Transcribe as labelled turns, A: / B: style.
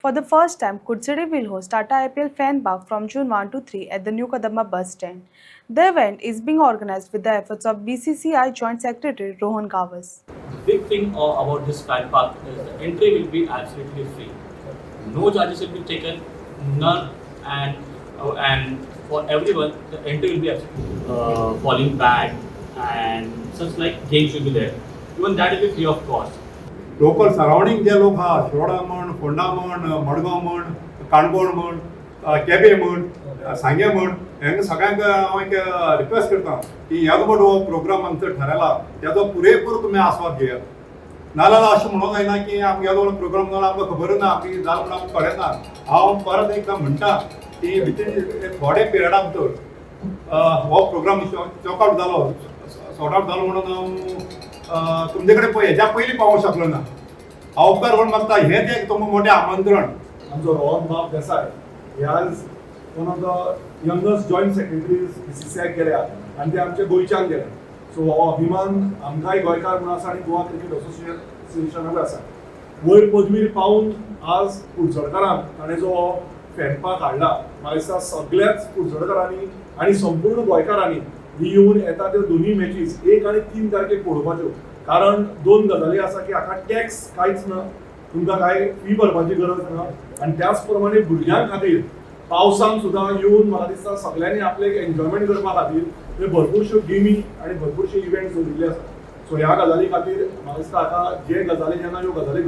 A: For the first time, Kudsidi will host Tata IPL Fan Park from June 1 to 3 at the New Kadamba bus stand. The event is being organized with the efforts of BCCI Joint Secretary Rohan Gawas.
B: The big thing about this fan park is the entry will be absolutely free. No charges will be taken, none, and for everyone the entry will be absolutely falling back and such like games will be there. Even that will be free of cost.
C: Local surrounding जे लोक आहा शिरोडा म्हण फोंडा म्हण मडगांव म्हण काणकोण म्हण केपें म्हण सांगे म्हण हेंकां सगळ्यांक हांव एक रिक्वेस्ट करता की ह्या मोठो हो प्रोग्राम आमचो थारायला त्याचो पुरेपूर तुमी आस्वाद घेयात नाजाल्यार अशें म्हणूंक जायना की आमगे प्रोग्राम जालो आमकां खबर ना आमी जालो म्हणून आमकां कळना हांव परत एकदां म्हणटा की भितर थोडे पिरियडा भितर हो प्रोग्राम चॉक आउट जालो सॉर्ट आउट जालो म्हणून हांव तुमचे कडेन हेच्या पयलीं पावूंक शकलो ना हांव उपकार करून मागता हेंच एक तुमकां मोठें आमंत्रण
D: आमचो रोहन बाब देसाय हे आज one of the youngest joint secretaries BCCI केल्या आनी ते आमचे गोंयच्यान गेले सो हो अभिमान आमकांय गोंयकार म्हणून आसा आनी गोवा क्रिकेट असोसिएशनाकूय आसा वयर पदवीर पावून आज कुडचडकारांक ताणें जो फॅन पार्क हाडला म्हाका दिसता सगळ्याच कुडचडकारांनी आनी संपूर्ण गोंयकारांनी येवन येता त्यो दोनूय मॅचीस 1 आनी 3 तारखेक पळोवपाच्यो कारण दोन गजाली आसा की हाका टॅक्स कांयच ना तुमकां कांय फी भरपाची गरज ना आनी त्याच प्रमाणे भुरग्यां खातीर पावसान सुद्दां येवन म्हाका दिसता सगळ्यांनी आपले एन्जॉयमेंट करपा खातीर थंय भरपूरश्यो गेमी आनी भरपूरशे इव्हेंट्स दवरिल्ले आसा सो ह्या गजाली खातीर म्हाका दिसता हाका जे गजाली जेन्ना ह्यो गजाली